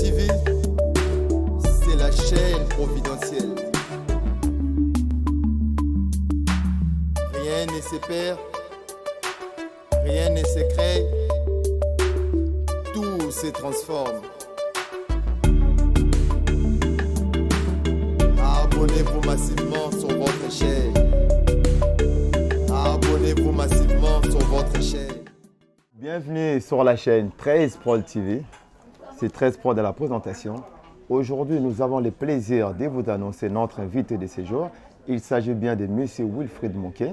TV, c'est la chaîne providentielle. Rien ne se perd, rien ne se crée, tout se transforme. Abonnez-vous massivement sur votre chaîne. Abonnez-vous massivement sur votre chaîne. Bienvenue sur la chaîne 13 Pro TV. C'est 13 Pro de la présentation. Aujourd'hui, nous avons le plaisir de vous annoncer notre invité de ce jour. Il s'agit bien de M. Wilfried Monké,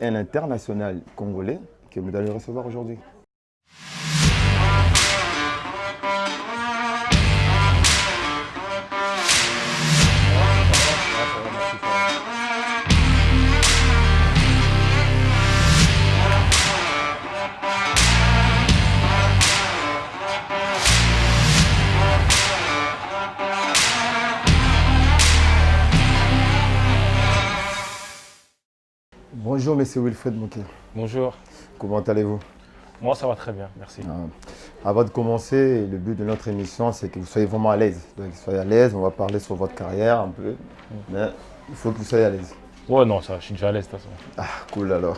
un international congolais que nous allons recevoir aujourd'hui. Bonjour M. Wilfried Monké. Bonjour. Comment allez-vous? Moi, ça va très bien, merci. Avant de commencer, le but de notre émission, c'est que vous soyez vraiment à l'aise. Donc, soyez à l'aise, on va parler sur votre carrière un peu, mais il faut que vous soyez à l'aise. Ouais, non, ça, je suis déjà à l'aise de toute façon. Ah, cool alors.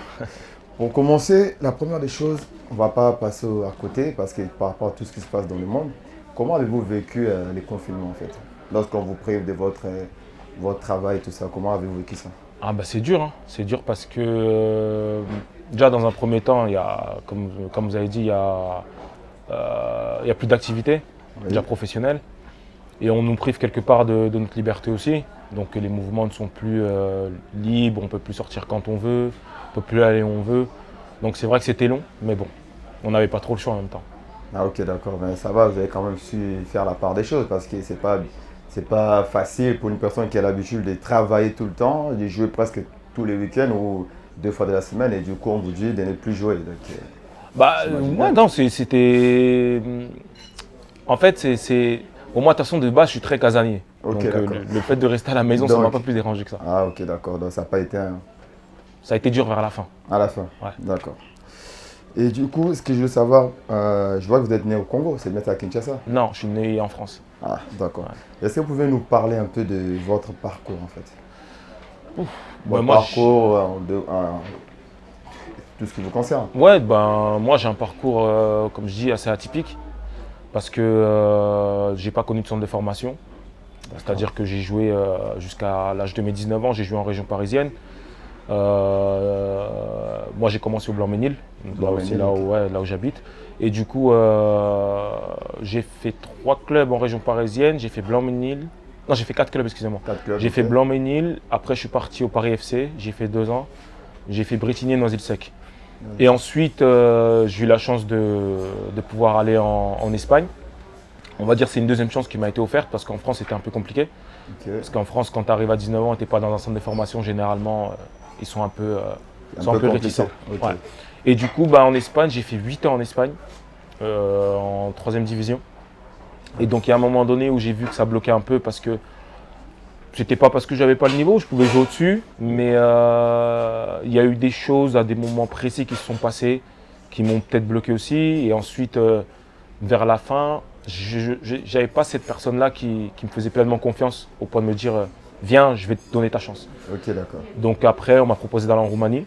Pour commencer, la première des choses, on ne va pas passer à côté parce que par rapport à tout ce qui se passe dans le monde, comment avez-vous vécu les confinements en fait? Lorsqu'on vous prive de votre travail, tout ça, comment avez-vous vécu ça? Ah bah c'est dur, hein. C'est dur parce que déjà dans un premier temps, il y a, comme vous avez dit, il y a plus d'activité déjà professionnelle et on nous prive quelque part de notre liberté aussi. Donc les mouvements ne sont plus libres, on ne peut plus sortir quand on veut, on ne peut plus aller où on veut. Donc c'est vrai que c'était long, mais bon, on n'avait pas trop le choix en même temps. Ah ok, d'accord, ben, ça va, vous avez quand même su faire la part des choses parce que c'est pas facile pour une personne qui a l'habitude de travailler tout le temps, de jouer presque tous les week-ends ou 2 fois de la semaine et du coup on vous dit de ne plus jouer. Donc, moi non, c'était... En fait, c'est... Au moins, de toute façon, de base, je suis très casanier. Okay, donc le fait de rester à la maison, ça ne m'a pas plus dérangé que ça. Ah ok, d'accord, donc ça n'a pas été un... Ça a été dur vers la fin. À la fin, ouais. D'accord. Et du coup, ce que je veux savoir, je vois que vous êtes né au Congo, c'est bien à Kinshasa? Non, je suis né en France. Ah, d'accord. Ouais. Est-ce que vous pouvez nous parler un peu de votre parcours en fait? Votre parcours, tout ce qui vous concerne? Ouais, ben moi j'ai un parcours, comme je dis, assez atypique. Parce que j'ai pas connu de centre de formation. C'est-à-dire que j'ai joué jusqu'à l'âge de mes 19 ans, j'ai joué en région parisienne. Moi j'ai commencé au Blanc-Ménil, là où j'habite. Et du coup j'ai fait 3 clubs en région parisienne, j'ai fait Blanc-Ménil. Non, j'ai fait 4 clubs, excusez-moi. J'ai fait Blanc-Ménil, après je suis parti au Paris FC, j'ai fait 2 ans. J'ai fait Bretigny, Noisy-le-Sec. Et ensuite j'ai eu la chance de pouvoir aller en Espagne. On va dire que c'est une deuxième chance qui m'a été offerte parce qu'en France c'était un peu compliqué. Parce qu'en France, quand tu arrives à 19 ans et tu n'es pas dans un centre de formation, généralement ils sont un peu réticents. Okay. Ouais. Et du coup, en Espagne, j'ai fait 8 ans en Espagne, en 3e division. Et donc il y a un moment donné où j'ai vu que ça bloquait un peu parce que c'était pas parce que j'avais pas le niveau, je pouvais jouer au-dessus, mais il y a eu des choses à des moments précis qui se sont passés qui m'ont peut-être bloqué aussi. Et ensuite, vers la fin, j'avais pas cette personne-là qui me faisait pleinement confiance au point de me dire viens, je vais te donner ta chance. Ok, d'accord. Donc après, on m'a proposé d'aller en Roumanie.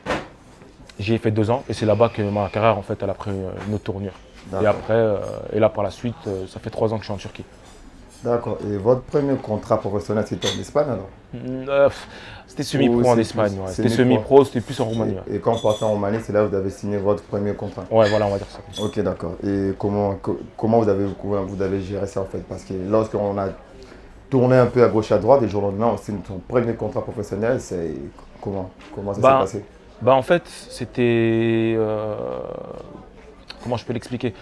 J'y ai fait 2 ans et c'est là-bas que ma carrière en fait, elle a pris une autre tournure. Et après, et là par la suite, ça fait 3 ans que je suis en Turquie. D'accord. Et votre premier contrat professionnel, c'était en Espagne alors? C'était semi-pro en Espagne. Ouais. C'était semi-pro, c'était plus en Roumanie. Et quand vous partez en Roumanie, c'est là où vous avez signé votre premier contrat? Ouais, voilà, on va dire ça. Ok, d'accord. Et comment vous avez géré ça en fait? Parce que lorsqu'on a tourné un peu à gauche à droite, et jour au lendemain, on signe son premier contrat professionnel, c'est comment ça s'est passé? En fait, c'était... comment je peux l'expliquer?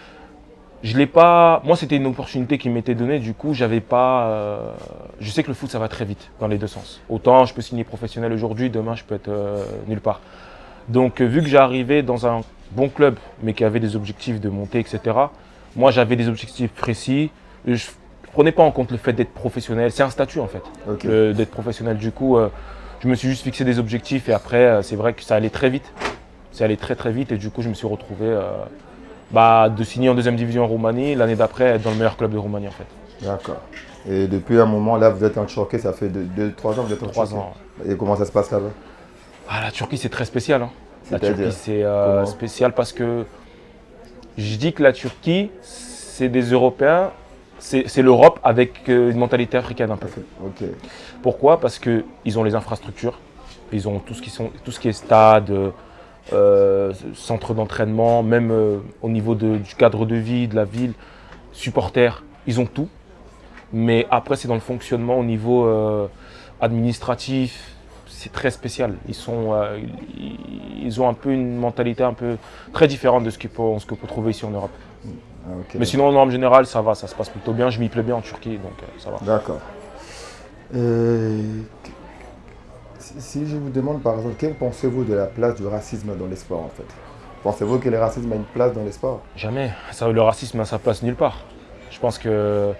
Je l'ai pas. Moi, c'était une opportunité qui m'était donnée. Du coup, j'avais pas. Je sais que le foot, ça va très vite dans les deux sens. Autant je peux signer professionnel aujourd'hui, demain, je peux être nulle part. Donc, vu que j'arrivais dans un bon club, mais qui avait des objectifs de monter, etc. Moi, j'avais des objectifs précis. Je ne prenais pas en compte le fait d'être professionnel. C'est un statut en fait, d'être professionnel. Du coup, je me suis juste fixé des objectifs et après, c'est vrai que ça allait très vite. Ça allait très très vite et du coup, je me suis retrouvé. De signer en 2e division en Roumanie, l'année d'après être dans le meilleur club de Roumanie en fait. D'accord. Et depuis un moment, là, vous êtes en Turquie, ça fait 2-3 ans que vous êtes en 3 Turquie. ans. Et comment ça se passe là-bas? Ah, la Turquie, c'est très spécial, hein. La C'est-à-dire Turquie, c'est comment? spécial parce que je dis que la Turquie, c'est des Européens, c'est l'Europe avec une mentalité africaine un peu. Ok. Pourquoi? Parce qu'ils ont les infrastructures, ils ont tout ce qui est stade, centre d'entraînement, même au niveau du cadre de vie, de la ville, supporters, ils ont tout. Mais après, c'est dans le fonctionnement au niveau administratif, c'est très spécial. Ils ont un peu une mentalité un peu très différente de ce qu'on peut trouver ici en Europe. Ah, ok. Mais sinon, en norme générale, ça va, ça se passe plutôt bien. Je m'y plais bien en Turquie, donc ça va. D'accord. Si je vous demande par exemple, que pensez-vous de la place du racisme dans les sports en fait? Pensez-vous que le racisme a une place dans les sports? Jamais. Le racisme a sa place nulle part. Je pense que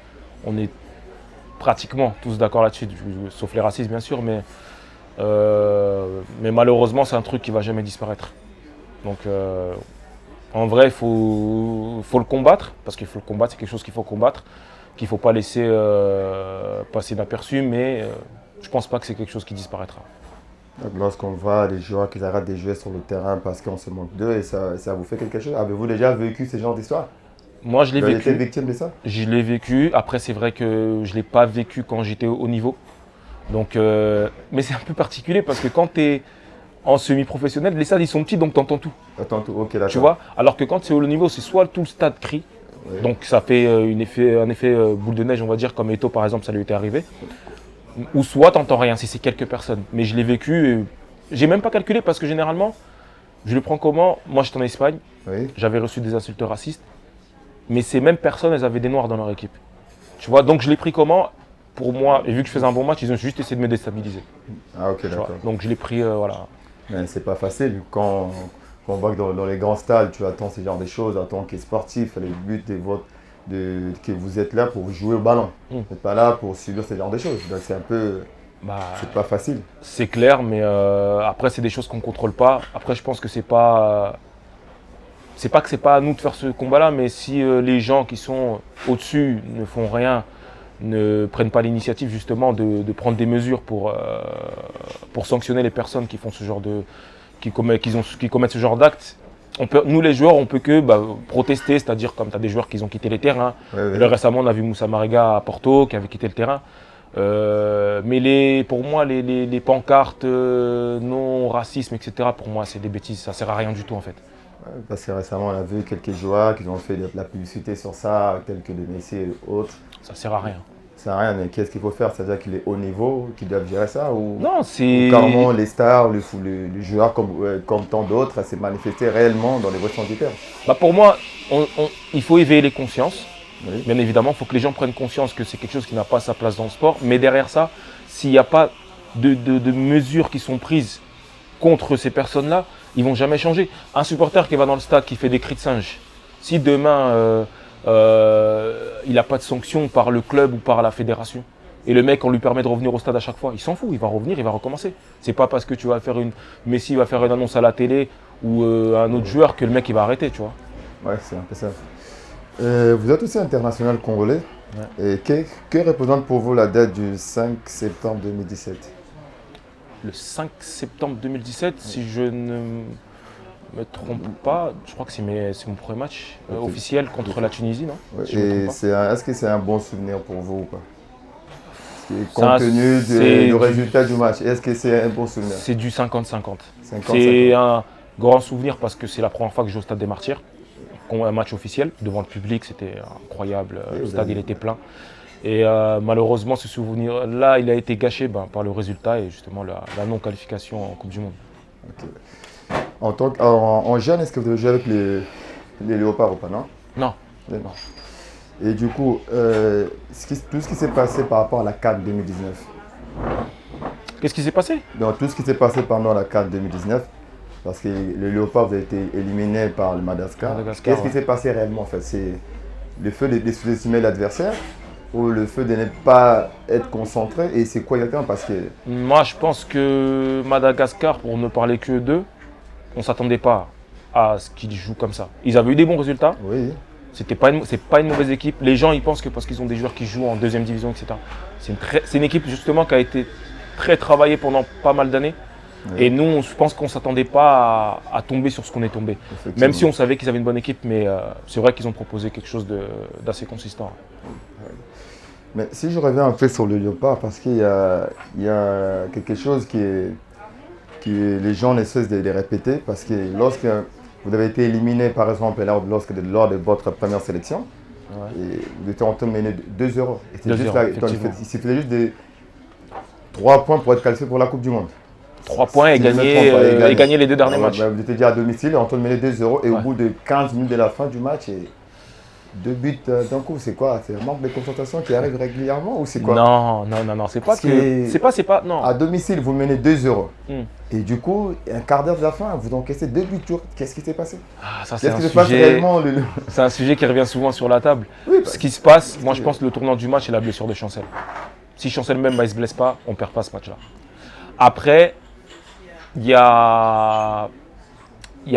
on est pratiquement tous d'accord là-dessus, sauf les racistes bien sûr, mais malheureusement, c'est un truc qui va jamais disparaître. Donc, en vrai, il faut le combattre, parce qu'il faut le combattre, c'est quelque chose qu'il faut combattre, qu'il ne faut pas laisser passer inaperçu, mais je ne pense pas que c'est quelque chose qui disparaîtra. Donc, lorsqu'on voit des joueurs qui arrêtent de jouer sur le terrain parce qu'on se manque d'eux, et ça vous fait quelque chose? Avez-vous déjà vécu ce genre d'histoire? Moi, je l'ai Vous avez été vécu. victime de ça? Je l'ai vécu. Après, c'est vrai que je ne l'ai pas vécu quand j'étais au haut niveau. Donc, mais c'est un peu particulier parce que quand tu es en semi-professionnel, les stades ils sont petits donc tu entends tout. Attends, ok, d'accord. Tu vois? Alors que quand c'est au haut niveau, c'est soit tout le stade crie, Oui. donc ça fait un effet boule de neige, on va dire, comme Eto'o par exemple, ça lui était arrivé. Ou soit tu n'entends rien si c'est quelques personnes. Mais je l'ai vécu, j'ai même pas calculé parce que généralement, je le prends comment? Moi j'étais en Espagne, Oui. j'avais reçu des insultes racistes, mais ces mêmes personnes, elles avaient des noirs dans leur équipe. Tu vois? Donc je l'ai pris comment? Pour moi, et vu que je faisais un bon match, ils ont juste essayé de me déstabiliser. Ah ok, Tu vois. d'accord. Donc je l'ai pris, voilà. Mais c'est pas facile quand on voit que dans les grands stades, tu attends ce genre de choses en tant que sportif. Le but que vous êtes là pour jouer au ballon. Vous n'êtes pas là pour subir ce genre de choses. Donc c'est un peu, Bah, c'est pas facile. c'est clair, mais après, c'est des choses qu'on ne contrôle pas. Après, je pense que c'est pas que c'est pas à nous de faire ce combat-là, mais si les gens qui sont au-dessus ne font rien, ne prennent pas l'initiative justement de prendre des mesures pour sanctionner les personnes qui font ce genre qui commettent ce genre d'actes, nous les joueurs, on peut que protester, c'est-à-dire comme tu as des joueurs qui ont quitté les terrains. Ouais. Là, récemment, on a vu Moussa Marega à Porto qui avait quitté le terrain. Mais pour moi, les pancartes non racisme, etc., pour moi, c'est des bêtises. Ça sert à rien du tout en fait. Parce que récemment, on a vu quelques joueurs qui ont fait de la publicité sur ça, tels que de Messi et autres. Ça sert à rien. Ça sert à rien, mais qu'est-ce qu'il faut faire? C'est-à-dire qu'il est haut niveau, qu'ils doivent gérer ça? Ou Non, c'est. carrément les stars, les joueurs comme tant d'autres, s'est manifesté réellement dans les voies du terme? Pour moi, il faut éveiller les consciences. Oui. Bien évidemment, il faut que les gens prennent conscience que c'est quelque chose qui n'a pas sa place dans le sport. Mais derrière ça, s'il n'y a pas de mesures qui sont prises contre ces personnes-là, ils ne vont jamais changer. Un supporter qui va dans le stade, qui fait des cris de singe, si demain il n'a pas de sanction par le club ou par la fédération, et le mec, on lui permet de revenir au stade à chaque fois, il s'en fout, il va revenir, il va recommencer. C'est pas parce que tu vas faire Messi va faire une annonce à la télé ou un autre joueur que le mec il va arrêter, tu vois. Ouais, c'est un peu ça. Vous êtes aussi international congolais. Ouais. Et que représente pour vous la date du 5 septembre 2017? Le 5 septembre 2017, si je ne me trompe pas, je crois que c'est mon premier match officiel contre la Tunisie, non? Ouais. Si est-ce que c'est un bon souvenir pour vous ou pas? Compte tenu du résultat du match, est-ce que c'est un bon souvenir? C'est du 50-50. 50-50. C'est un grand souvenir parce que c'est la première fois que je joue au Stade des Martyrs. Un match officiel devant le public, c'était incroyable. Le stade il était plein. Et malheureusement, ce souvenir-là, il a été gâché par le résultat et justement la non-qualification en Coupe du Monde. Okay. En jeune, est-ce que vous avez joué avec les Léopards ou pas, non? Non. Et du coup, tout ce qui s'est passé par rapport à la CAN 2019. Qu'est-ce qui s'est passé? Donc, tout ce qui s'est passé pendant la CAN 2019, parce que le Léopard a été éliminé par le Madagascar. Qu'est-ce qui s'est passé réellement en fait? C'est le fait de sous-estimer l'adversaire ou le fait de ne pas être concentré? Et c'est quoi exactement? Parce que moi, je pense que Madagascar, pour ne parler que d'eux, on ne s'attendait pas à ce qu'ils jouent comme ça. Ils avaient eu des bons résultats. Oui. C'est pas une mauvaise équipe. Les gens ils pensent que parce qu'ils ont des joueurs qui jouent en deuxième division, etc. C'est une équipe justement qui a été très travaillée pendant pas mal d'années. Oui. Et nous, je pense qu'on ne s'attendait pas à tomber sur ce qu'on est tombé. Même si on savait qu'ils avaient une bonne équipe, mais c'est vrai qu'ils ont proposé quelque chose d'assez consistant. Mais si je reviens un peu sur le Léopard, parce qu'il y a quelque chose qui les gens ne cessent de répéter, parce que lorsque vous avez été éliminé, par exemple, lors de votre première sélection, et vous étiez en train de mener 2-0. Il suffisait juste de 3 points pour être qualifié pour la Coupe du Monde. 3 points et gagner les 2 derniers matchs. Vous étiez déjà à domicile, en train de mener 2-0, et au bout de 15 minutes de la fin du match, 2 buts d'un coup, c'est quoi? C'est un manque de concentration qui arrive régulièrement ou c'est quoi? Non, c'est pas que. C'est pas. Non. À domicile, vous menez 2-0. Et du coup, un quart d'heure de la fin, vous encaissez 2 buts. Qu'est-ce qui s'est passé? Ça, c'est c'est un sujet qui revient souvent sur la table. Oui, ce qui se passe, moi je pense que le tournant du match, c'est la blessure de Chancel. Si Chancel même ne se blesse pas, on ne perd pas ce match-là. Après, il y a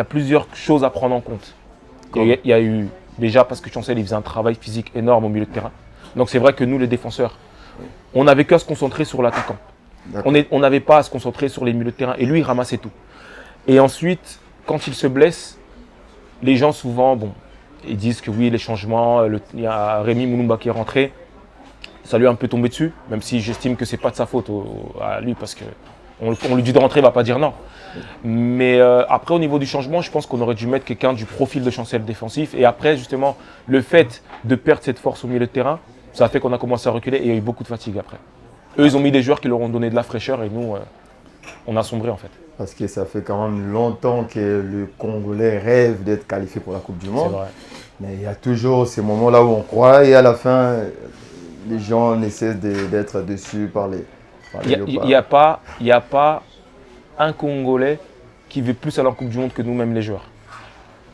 plusieurs choses à prendre en compte. Il y a eu. Déjà parce que Chancel il faisait un travail physique énorme au milieu de terrain. Donc c'est vrai que nous les défenseurs, on n'avait qu'à se concentrer sur l'attaquant. On n'avait pas à se concentrer sur les milieux de terrain. Et lui il ramassait tout. Et ensuite, quand il se blesse, les gens souvent, ils disent que oui, les changements, il y a Rémi Mouloumba qui est rentré. Ça lui a un peu tombé dessus, même si j'estime que ce n'est pas de sa faute à lui parce qu'on lui dit de rentrer, il ne va pas dire non. Mais après, au niveau du changement, je pense qu'on aurait dû mettre quelqu'un du profil de Chancel défensif. Et après, justement, le fait de perdre cette force au milieu de terrain, ça a fait qu'on a commencé à reculer et il y a eu beaucoup de fatigue après. Eux, ils ont mis des joueurs qui leur ont donné de la fraîcheur et nous, on a sombré en fait. Parce que ça fait quand même longtemps que le Congolais rêve d'être qualifié pour la Coupe du Monde. C'est vrai. Mais il y a toujours ces moments-là où on croit et à la fin, les gens essaient d'être déçus par les Il n'y a pas un Congolais qui veut plus aller en Coupe du Monde que nous-mêmes les joueurs.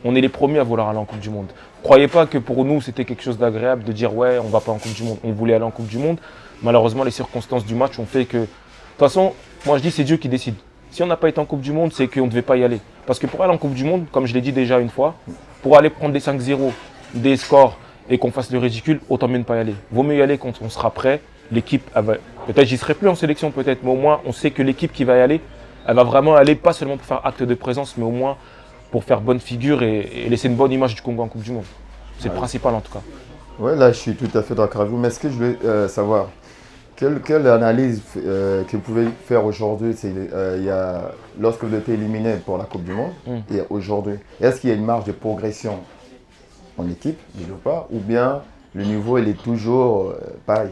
On est les premiers à vouloir aller en Coupe du Monde. Croyez pas que pour nous c'était quelque chose d'agréable de dire ouais on va pas en Coupe du Monde. On voulait aller en Coupe du Monde. Malheureusement les circonstances du match ont fait que... De toute façon, moi je dis c'est Dieu qui décide. Si on n'a pas été en Coupe du Monde, c'est qu'on ne devait pas y aller. Parce que pour aller en Coupe du Monde, comme je l'ai dit déjà une fois, pour aller prendre des 5-0, des scores et qu'on fasse le ridicule, autant mieux ne pas y aller. Vaut mieux y aller quand on sera prêt. L'équipe, peut-être j'y serai plus en sélection peut-être, mais au moins on sait que l'équipe qui va y aller, elle va vraiment aller pas seulement pour faire acte de présence, mais au moins pour faire bonne figure et laisser une bonne image du Congo en Coupe du Monde. C'est le principal en tout cas. Oui, là je suis tout à fait d'accord avec vous. Mais ce que je veux savoir, quelle analyse que vous pouvez faire aujourd'hui, lorsque vous êtes éliminé pour la Coupe du Monde et aujourd'hui, est-ce qu'il y a une marge de progression en équipe, ou bien le niveau il est toujours pareil?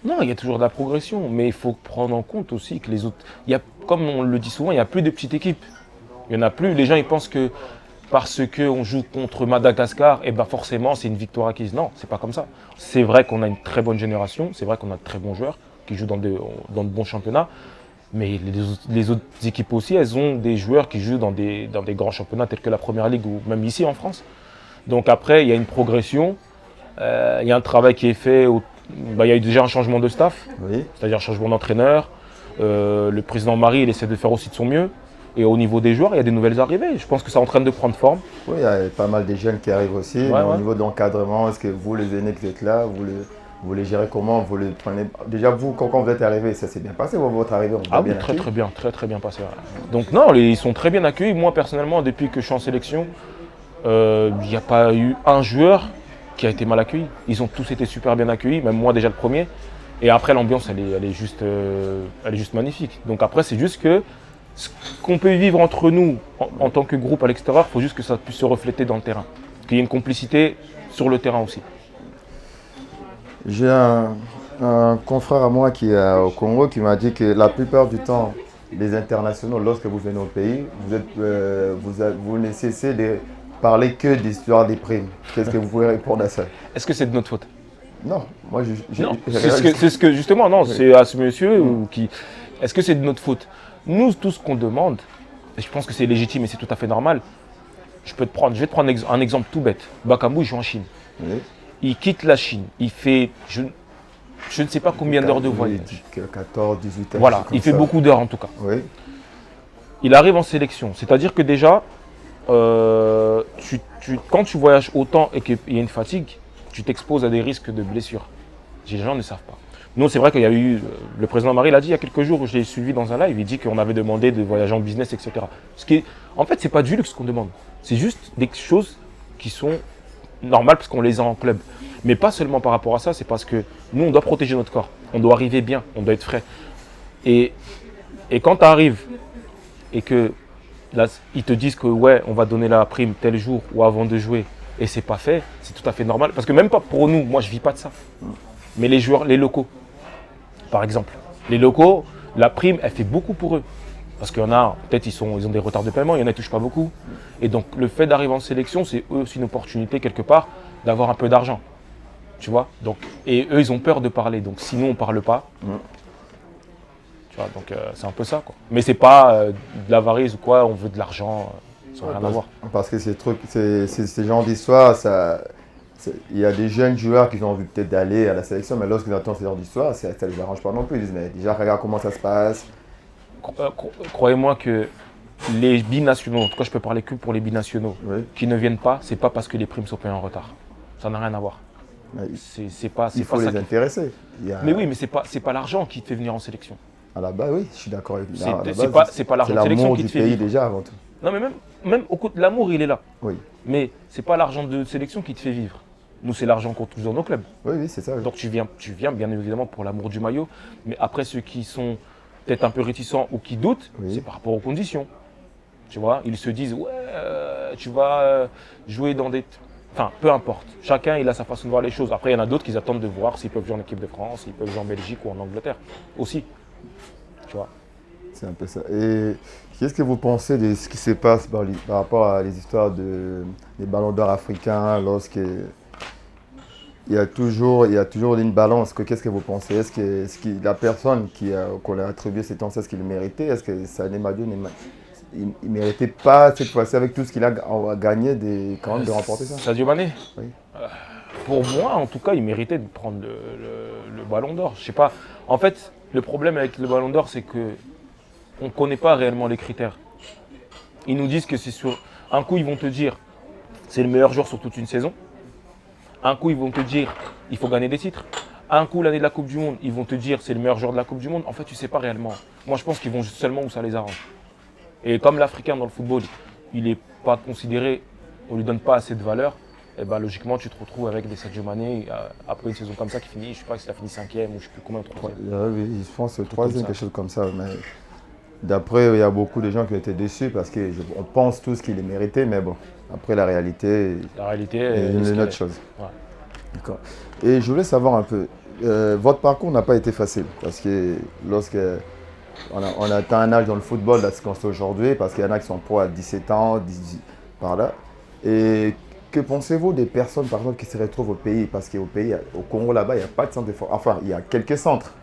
Non, il y a toujours de la progression, mais il faut prendre en compte aussi que les autres... Comme on le dit souvent, il n'y a plus de petites équipes. Il n'y en a plus. Les gens ils pensent que parce qu'on joue contre Madagascar, et forcément c'est une victoire acquise. Non, c'est pas comme ça. C'est vrai qu'on a une très bonne génération, c'est vrai qu'on a de très bons joueurs qui jouent dans de bons championnats, mais les autres équipes aussi, elles ont des joueurs qui jouent dans des grands championnats tels que la Première Ligue ou même ici en France. Donc après, il y a une progression, il y a un travail qui est fait... il y a eu déjà un changement de staff, c'est-à-dire un changement d'entraîneur. Le président Marie, il essaie de faire aussi de son mieux. Et au niveau des joueurs, il y a des nouvelles arrivées. Je pense que c'est en train de prendre forme. Oui, il y a pas mal de jeunes qui arrivent aussi. Mais au niveau de l'encadrement, est-ce que vous, les aînés qui êtes là, vous les gérez comment? Vous les prenez... Déjà, vous, quand vous êtes arrivé, ça s'est bien passé, votre arrivée? Oui, très bien passé. Ouais. Donc non, ils sont très bien accueillis. Moi, personnellement, depuis que je suis en sélection, il n'y a pas eu un joueur qui a été mal accueilli. Ils ont tous été super bien accueillis, même moi déjà le premier. Et après, l'ambiance, elle est juste magnifique. Donc après, c'est juste que ce qu'on peut vivre entre nous en tant que groupe à l'extérieur, il faut juste que ça puisse se refléter dans le terrain. Qu'il y ait une complicité sur le terrain aussi. J'ai un confrère à moi qui est au Congo qui m'a dit que la plupart du temps, les internationaux, lorsque vous venez au pays, vous ne cessez de parler que d'histoire des primes. Qu'est-ce que vous pouvez répondre à ça? Est-ce que c'est de notre faute? Non, moi c'est ce que justement, non, c'est à ce monsieur qui... Est-ce que c'est de notre faute? Nous, tout ce qu'on demande, et je pense que c'est légitime et c'est tout à fait normal, je vais te prendre un exemple tout bête. Bakambu, il joue en Chine. Oui. Il quitte la Chine. Il fait, je ne sais pas combien d'heures de voyage. 14, 18 heures. Voilà, il fait beaucoup d'heures en tout cas. Oui. Il arrive en sélection. C'est-à-dire que déjà, quand tu voyages autant et qu'il y a une fatigue, tu t'exposes à des risques de blessures. Les gens ne savent pas. Nous, c'est vrai qu'il y a eu, le président Marie l'a dit il y a quelques jours, je l'ai suivi dans un live, il dit qu'on avait demandé de voyager en business, etc. En fait, ce n'est pas du luxe qu'on demande. C'est juste des choses qui sont normales parce qu'on les a en club. Mais pas seulement par rapport à ça, c'est parce que nous, on doit protéger notre corps. On doit arriver bien, on doit être frais. Et quand tu arrives et que là, ils te disent que ouais, on va donner la prime tel jour ou avant de jouer et c'est pas fait, c'est tout à fait normal. Parce que même pas pour nous, moi je vis pas de ça. Mais les joueurs, les locaux, par exemple. Les locaux, la prime, elle fait beaucoup pour eux. Parce qu'il y en a, peut-être ils ont des retards de paiement, il y en a qui ne touchent pas beaucoup. Et donc le fait d'arriver en sélection, c'est eux aussi une opportunité quelque part d'avoir un peu d'argent. Tu vois, donc, et eux, ils ont peur de parler. Donc sinon, on ne parle pas. Tu vois, donc c'est un peu ça, quoi. Mais c'est pas de l'avarice ou quoi, on veut de l'argent, ça n'a rien à voir. Parce que ces genres d'histoires, il y a des jeunes joueurs qui ont envie peut-être d'aller à la sélection, mais lorsqu'ils entendent ce genre d'histoire, ça ne les arrange pas non plus. Ils disent, mais déjà, regarde comment ça se passe. Croyez-moi que les binationaux, en tout cas je peux parler que pour les binationaux, Oui. qui ne viennent pas, c'est pas parce que les primes sont payées en retard. Ça n'a rien à voir. C'est pas Il faut ça les intéresser. Mais oui, mais c'est pas l'argent qui te fait venir en sélection. À la base, oui, je suis d'accord avec vous. C'est pas l'argent de sélection qui te fait pays vivre. déjà avant tout. Non, mais même au côté de l'amour, il est là. Oui, Mais c'est pas l'argent de sélection qui te fait vivre. Nous, c'est l'argent qu'on touche dans nos clubs. oui, c'est ça. Oui. Donc tu viens bien évidemment pour l'amour du maillot. Mais après, ceux qui sont peut-être un peu réticents ou qui doutent, Oui. c'est par rapport aux conditions. Tu vois, ils se disent, ouais, tu vas jouer dans des... Enfin, peu importe. Chacun, il a sa façon de voir les choses. Après, il y en a d'autres qui attendent de voir s'ils peuvent jouer en équipe de France, s'ils peuvent jouer en Belgique ou en Angleterre aussi. Tu vois. C'est un peu ça. Et qu'est-ce que vous pensez de ce qui se passe par rapport à les histoires des ballons d'or africains lorsque il y a toujours une balance. Qu'est-ce que vous pensez? Est-ce que la personne qu'on a attribué ces temps, est-ce qu'il le méritait? Est-ce que Sané Madio il ne méritait pas cette fois-ci avec tout ce qu'il a gagné quand même de remporter ça? Sadio Mané? Oui. Pour moi, en tout cas, il méritait de prendre le ballon d'or. Je sais pas. En fait, le problème avec le ballon d'or, c'est que on ne connaît pas réellement les critères. Ils nous disent que c'est sur... Un coup, ils vont te dire c'est le meilleur joueur sur toute une saison. Un coup, ils vont te dire il faut gagner des titres. Un coup, l'année de la Coupe du Monde, ils vont te dire c'est le meilleur joueur de la Coupe du Monde. En fait, tu ne sais pas réellement. Moi, je pense qu'ils vont seulement où ça les arrange. Et comme l'Africain dans le football, il n'est pas considéré, on ne lui donne pas assez de valeur, et ben, logiquement, tu te retrouves avec des Sadio Mané après une saison comme ça qui finit, je ne sais pas s'il a fini 5e ou je ne sais plus combien, 3e. Oui, je pense 3e, quelque chose comme ça. Mais d'après, il y a beaucoup de gens qui ont été déçus parce qu'on pense tous qu'il est mérité, mais bon, après la réalité est une autre chose. Ouais. D'accord. Et je voulais savoir un peu, votre parcours n'a pas été facile parce que lorsque on a atteint un âge dans le football, là, ce qu'on sait aujourd'hui, parce qu'il y en a qui sont pro à 17 ans, 18 par là. Et que pensez-vous des personnes, par exemple, qui se retrouvent au pays? Parce qu'au pays, au Congo, là-bas, il n'y a pas de centre de formation. Enfin, il y a quelques centres.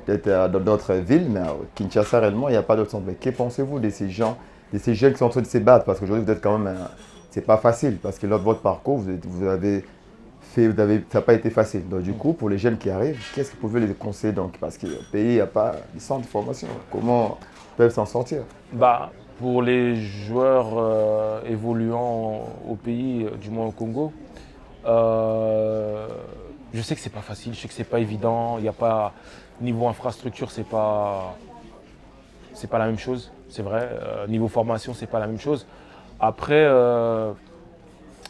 Peut-être dans d'autres villes, mais à Kinshasa, réellement, il n'y a pas d'autres centres. Mais que pensez-vous de ces gens, de ces jeunes qui sont en train de se battre? Parce qu'aujourd'hui, vous êtes quand même... c'est pas facile, parce que lors de votre parcours, ça n'a pas été facile. Donc, du coup, pour les jeunes qui arrivent, qu'est-ce que vous pouvez les conseiller? Donc, parce qu'au pays, il n'y a pas de centre de formation. Comment ils peuvent s'en sortir? Pour les joueurs évoluant au pays, du moins au Congo, je sais que c'est pas facile, je sais que c'est pas évident. Il n'y a pas niveau infrastructure, c'est pas la même chose, c'est vrai. Niveau formation, c'est pas la même chose. Après,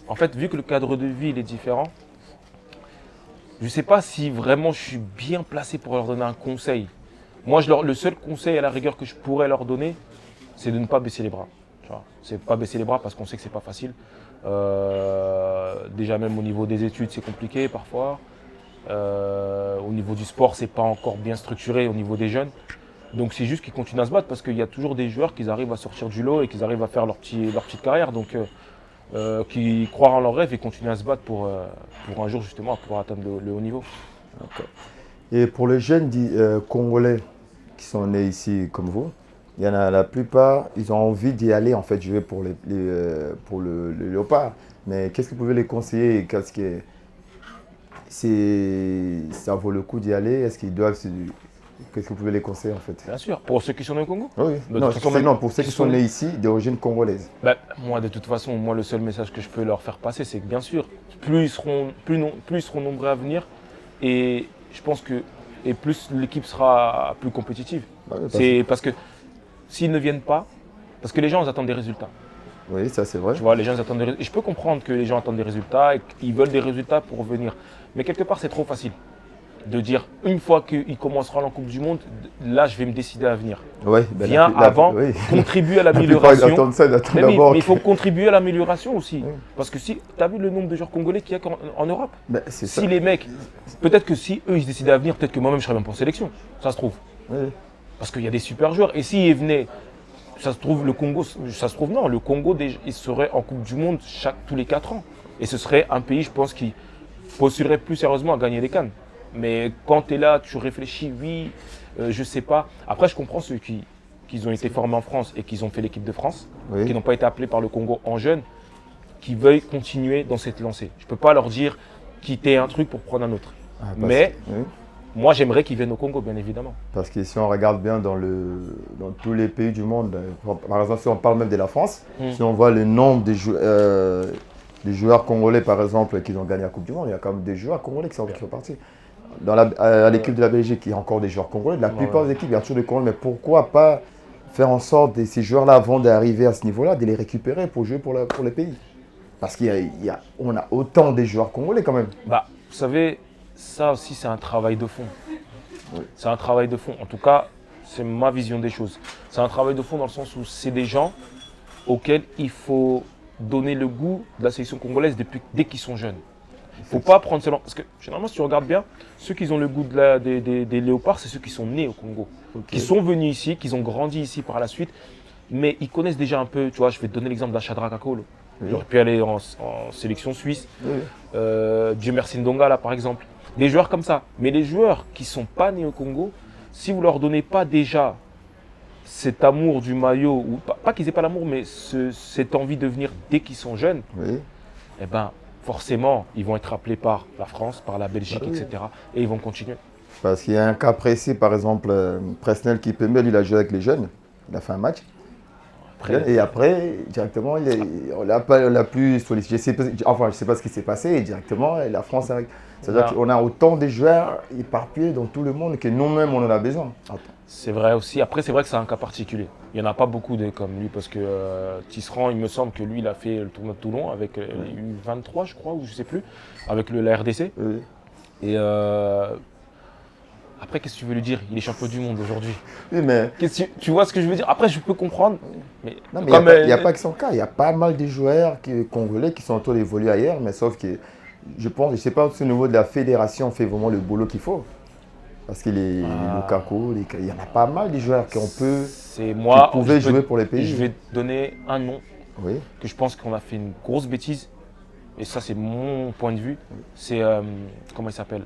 en fait, vu que le cadre de vie il est différent, je ne sais pas si vraiment je suis bien placé pour leur donner un conseil. Moi, le seul conseil à la rigueur que je pourrais leur donner, c'est de ne pas baisser les bras. C'est de ne pas baisser les bras parce qu'on sait que c'est pas facile. Déjà même au niveau des études, c'est compliqué parfois. Au niveau du sport, c'est pas encore bien structuré au niveau des jeunes. Donc c'est juste qu'ils continuent à se battre parce qu'il y a toujours des joueurs qui arrivent à sortir du lot et qui arrivent à faire leur petite carrière. Donc qui croient en leurs rêves et continuent à se battre pour un jour justement pouvoir atteindre le haut niveau. Et pour les jeunes Congolais qui sont nés ici comme vous, il y en a la plupart, ils ont envie d'y aller en fait jouer pour le Léopard. Mais qu'est-ce que vous pouvez les conseiller? Qu'est-ce que ça vaut le coup d'y aller? Est-ce qu'ils doivent Qu'est-ce que vous pouvez les conseiller en fait? Bien sûr. Pour ceux qui sont nés au Congo. Oui, De non, toute façon, non, pour ceux qui sont nés ici, d'origine congolaise. Bah, moi, de toute façon, le seul message que je peux leur faire passer, c'est que bien sûr, plus ils seront nombreux à venir, et je pense que plus l'équipe sera plus compétitive. Ouais, C'est parce que s'ils ne viennent pas, parce que les gens ils attendent des résultats. Oui, ça c'est vrai. Tu vois, les gens ils attendent des résultats. Et je peux comprendre que les gens attendent des résultats et qu'ils veulent des résultats pour venir. Mais quelque part, c'est trop facile de dire une fois qu'ils commenceront en Coupe du Monde, là, je vais me décider à venir. Ouais, ben Viens avant, oui. contribue à La plupart, ils l'amélioration. attendent ça, ils attendent Mais oui, d'abord. mais il faut contribuer à l'amélioration aussi. Oui. Parce que si tu as vu le nombre de joueurs congolais qu'il y a en Europe, Ben, c'est ça. si les mecs, peut-être que si eux ils se décidaient à venir, peut-être que moi-même je serais même pas en sélection. Ça se trouve. Oui. Parce qu'il y a des super joueurs. Et s'ils venaient, ça se trouve, le Congo, ça se trouve, non, le Congo, il serait en Coupe du Monde tous les 4 ans. Et ce serait un pays, je pense, qui postulerait plus sérieusement à gagner des CAN. Mais quand tu es là, tu réfléchis, oui, je sais pas. Après, je comprends ceux qui ont été formés en France et qui ont fait l'équipe de France, Oui. qui n'ont pas été appelés par le Congo en jeune, qui veuillent continuer dans cette lancée. Je ne peux pas leur dire quitter un truc pour prendre un autre. Ah, Mais oui. moi, j'aimerais qu'ils viennent au Congo, bien évidemment. Parce que si on regarde bien dans tous les pays du monde, par exemple, si on parle même de la France, si on voit le nombre des joueurs congolais, par exemple, qui ont gagné la Coupe du Monde, il y a quand même des joueurs congolais qui sont partis. À l'équipe de la Belgique, il y a encore des joueurs congolais. La plupart des équipes, il y a toujours des Congolais. Mais pourquoi pas faire en sorte de ces joueurs-là, avant d'arriver à ce niveau-là, de les récupérer pour jouer pour les pays? Parce qu'on a autant de joueurs congolais quand même. Bah, vous savez, ça aussi, c'est un travail de fond. Oui. C'est un travail de fond. En tout cas, c'est ma vision des choses. C'est un travail de fond dans le sens où c'est des gens auxquels il faut donner le goût de la sélection congolaise dès qu'ils sont jeunes. Il ne faut pas prendre cela. Parce que généralement, si tu regardes bien, ceux qui ont le goût des léopards, c'est ceux qui sont nés au Congo. Qui sont venus ici, qui ont grandi ici par la suite. Mais ils connaissent déjà un peu. Tu vois, je vais te donner l'exemple d'un Shadrack Akolo. Oui. J'aurais pu aller en sélection suisse. Oui. Dieu merci Ndonga, là, par exemple. Des joueurs comme ça. Mais les joueurs qui ne sont pas nés au Congo, si vous ne leur donnez pas déjà cet amour du maillot, ou pas qu'ils n'aient pas l'amour, mais cette envie de venir dès qu'ils sont jeunes, Oui. eh ben, forcément, ils vont être appelés par la France, par la Belgique, oui. etc. Et ils vont continuer. Parce qu'il y a un cas précis, par exemple, Presnel Kipembe, lui, il a joué avec les jeunes. Il a fait un match. Et après, directement, on l'a plus sollicité. Je ne sais pas ce qui s'est passé. Et directement, la France, c'est-à-dire qu'on a autant de joueurs éparpillés dans tout le monde que nous-mêmes, on en a besoin. C'est vrai aussi. Après, c'est vrai que c'est un cas particulier. Il n'y en a pas beaucoup comme lui, parce que Tisserand, il me semble que lui, il a fait le tournoi de Toulon avec U23, je crois, ou je ne sais plus, avec la RDC. Oui. Et après, qu'est-ce que tu veux lui dire? Il est champion du monde aujourd'hui. Oui, mais Tu vois ce que je veux dire? Après, je peux comprendre. Mais il n'y a pas que son cas. Il y a pas mal de joueurs congolais qui sont en train d'évoluer ailleurs, mais sauf que je pense, je ne sais pas si au niveau de la fédération, on fait vraiment le boulot qu'il faut. Parce que les Lukaku, il y en a pas mal de joueurs qui pouvaient jouer pour les pays. Je vais te donner un nom Oui. que je pense qu'on a fait une grosse bêtise. Et ça, c'est mon point de vue. C'est, comment il s'appelle,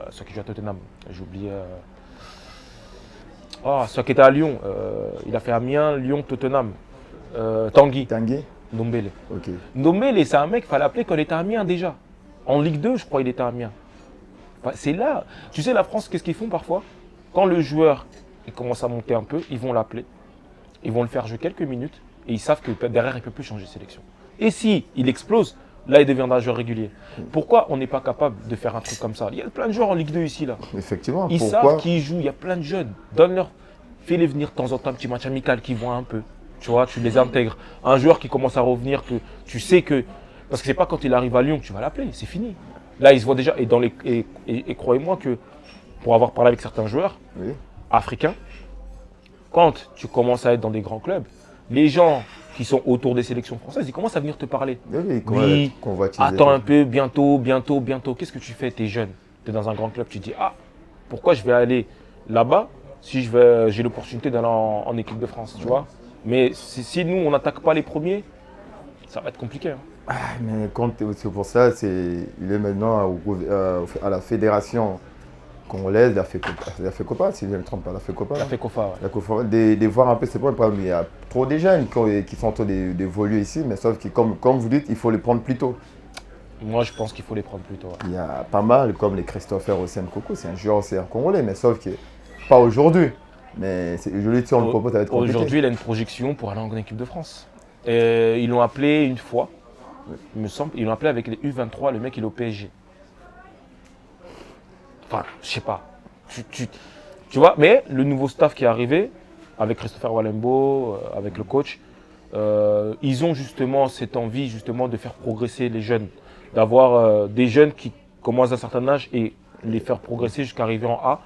celui qui joue à Tottenham. J'ai oublié. Celui qui était à Lyon. Il a fait Amiens, Lyon, Tottenham. Tanguy. Ndombele. Ok. Ndombele, c'est un mec qu'il fallait appeler quand il était à Amiens déjà. En Ligue 2, je crois qu'il était à Amiens. C'est là. Tu sais, la France, qu'est-ce qu'ils font parfois? Quand le joueur il commence à monter un peu, ils vont l'appeler. Ils vont le faire jouer quelques minutes. Et ils savent que derrière, il ne peut plus changer de sélection. Et si il explose, là, il deviendra un joueur régulier. Pourquoi on n'est pas capable de faire un truc comme ça? Il y a plein de joueurs en Ligue 2 ici, là. Effectivement. Ils savent qu'ils jouent, il y a plein de jeunes. Donne-leur, fais-les venir de temps en temps, un petit match amical qui voient un peu. Tu vois, tu les intègres. Un joueur qui commence à revenir, que tu sais que. Parce que c'est pas quand il arrive à Lyon que tu vas l'appeler, c'est fini. Là, il se voit déjà. Et croyez-moi que, pour avoir parlé avec certains joueurs africains, quand tu commences à être dans des grands clubs, les gens qui sont autour des sélections françaises, ils commencent à venir te parler. Oui, attends un peu, bientôt. Qu'est-ce que tu fais? Tu es jeune, tu es dans un grand club, tu dis, pourquoi je vais aller là-bas si j'ai l'opportunité d'aller en équipe de France, tu vois? Mais si nous, on n'attaque pas les premiers, ça va être compliqué. Mais c'est pour ça, il est maintenant à la fédération congolaise, la FECOPA, si je ne me trompe pas, la FECOPA. La FECOFA, ouais. De voir un peu ces problèmes. Il y a trop de jeunes qui sont en train d'évoluer ici, mais sauf que, comme vous dites, il faut les prendre plus tôt. Moi, je pense qu'il faut les prendre plus tôt. Ouais. Il y a pas mal, comme les Christopher Osen Koko, c'est un joueur aussi congolais, mais sauf que Pas aujourd'hui, mais je lui dis on le propose, ça va être compliqué. Aujourd'hui, il a une projection pour aller en équipe de France. Et ils l'ont appelé une fois, il me semble. Ils l'ont appelé avec les U23, le mec il est au PSG. Enfin, je sais pas. Tu vois, mais le nouveau staff qui est arrivé, avec Christopher Walembo, avec le coach, ils ont justement cette envie justement de faire progresser les jeunes. D'avoir des jeunes qui commencent à un certain âge et les faire progresser jusqu'à arriver en A.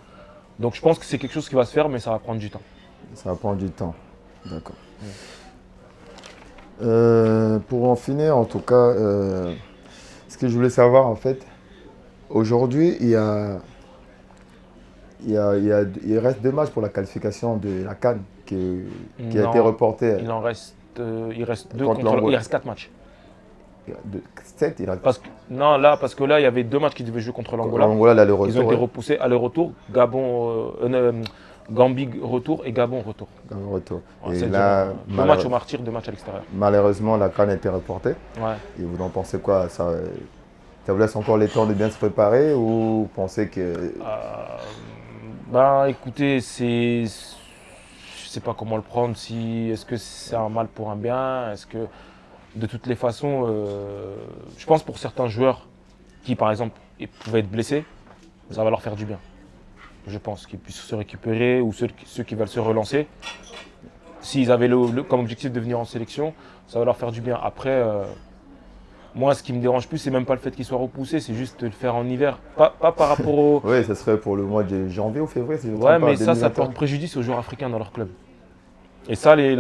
Donc je pense que c'est quelque chose qui va se faire, mais ça va prendre du temps. Ça va prendre du temps, d'accord. Pour en finir, en tout cas, ce que je voulais savoir, en fait, aujourd'hui, il reste 2 matchs pour la qualification de la CAN qui a été reportée. Il reste 2 Contre contre l'Angola. il reste 4 matchs. 7, il reste. Parce que là, il y avait 2 matchs qui devaient jouer contre l'Angola. L'Angola, l'aller-retour. Ils ont été ouais. repoussés aller-retour, Gambie retour et Gabon retour. Retour. Ouais, Et c'est là, dur. 2 matchs au martyr, 2 matchs à l'extérieur. malheureusement, la CAN a été reportée. Ouais. Et vous en pensez quoi? Ça vous laisse encore le temps de bien se préparer ou vous pensez que. Écoutez, je sais pas comment le prendre. Est-ce que c'est un mal pour un bien? Est-ce que de toutes les façons, je pense pour certains joueurs qui, par exemple, pouvaient être blessés, ça va leur faire du bien. Je pense qu'ils puissent se récupérer ou ceux qui veulent se relancer. S'ils avaient comme objectif de venir en sélection, ça va leur faire du bien. Après, moi, ce qui me dérange plus, c'est même pas le fait qu'ils soient repoussés, c'est juste de le faire en hiver. Pas par rapport au. Oui, ça serait pour le mois de janvier ou février. Si je me Ouais, trompe pas, mais ça 2021. porte préjudice aux joueurs africains dans leur club. Et ça, du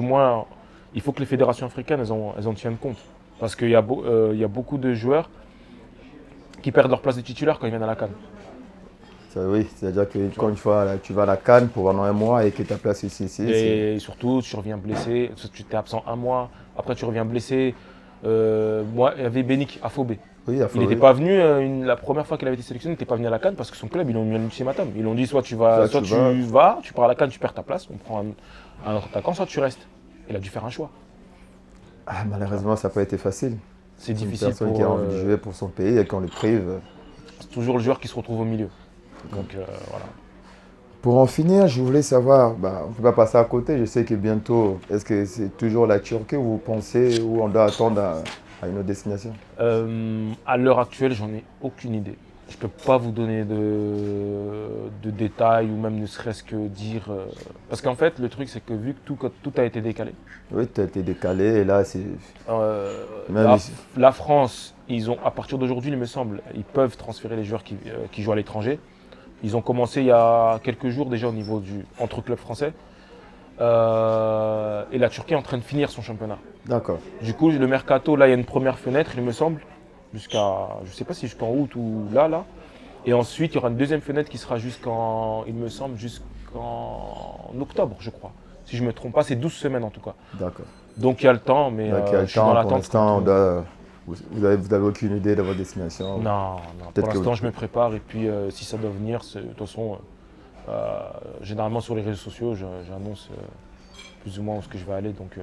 moins, il faut que les fédérations africaines, elles en tiennent compte. Parce qu'il y a beaucoup de joueurs qui perdent leur place de titulaire quand ils viennent à la CAN. Oui, c'est-à-dire que quand tu vas à la CAN pour pendant un mois et que ta place ici. Et surtout, tu reviens blessé, tu étais absent un mois, après tu reviens blessé. Moi, il y avait Benik Afobé. Oui, Il n'était pas venu, la première fois qu'il avait été sélectionné, il n'était pas venu à la CAN parce que son club, ils l'ont mis à l'ultimatum. Ils l'ont dit soit tu pars à la CAN, tu perds ta place, on prend un autre attaquant, soit tu restes. Il a dû faire un choix. Ah, malheureusement, ça n'a pas été facile. C'est Une difficile personne qui a envie de jouer pour son pays et qu'on le prive. C'est toujours le joueur qui se retrouve au milieu. Donc voilà. Pour en finir, je voulais savoir, on ne peut pas passer à côté, je sais que bientôt, est-ce que c'est toujours la Turquie ou vous pensez ou on doit attendre à une autre destination? À l'heure actuelle, j'en ai aucune idée. Je ne peux pas vous donner de détails ou même ne serait-ce que dire. Parce qu'en fait, le truc, c'est que vu que tout a été décalé. Oui, tout a été décalé et là, c'est. La France, à partir d'aujourd'hui, il me semble, ils peuvent transférer les joueurs qui jouent à l'étranger. Ils ont commencé il y a quelques jours déjà au niveau entre clubs français. Et la Turquie est en train de finir son championnat. D'accord. Du coup, le mercato, là, il y a une première fenêtre, il me semble, je ne sais pas si jusqu'en août ou là. Et ensuite, il y aura une deuxième fenêtre qui sera il me semble, jusqu'en octobre, je crois. Si je ne me trompe pas, c'est 12 semaines en tout cas. D'accord. Donc il y a le temps, mais je suis dans l'attente. Pour l'instant, vous n'avez aucune idée de votre destination? Non. Pour l'instant, je me prépare et puis si ça doit venir, de toute façon, généralement sur les réseaux sociaux, j'annonce plus ou moins où ce que je vais aller. Donc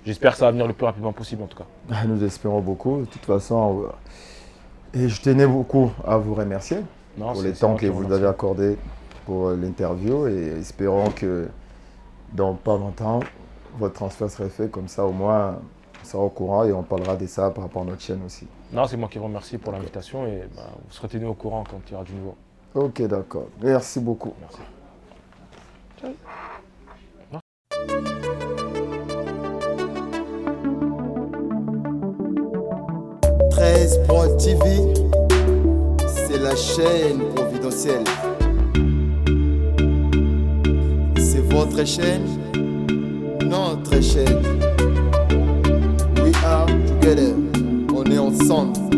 j'espère que ça va venir le plus rapidement possible en tout cas. Nous espérons beaucoup. De toute façon, et je tenais beaucoup à vous remercier pour le temps que vous avez accordé pour l'interview et espérons que dans pas longtemps, votre transfert serait fait. Comme ça, au moins, on sera au courant et on parlera de ça par rapport à notre chaîne aussi. Non, c'est moi qui vous remercie pour l'invitation et vous serez tenu au courant quand il y aura du nouveau. Ok, d'accord. Merci beaucoup. Merci. Ciao. 13 Pro TV, c'est la chaîne providentielle. C'est votre chaîne, notre chaîne. We are together, on est ensemble.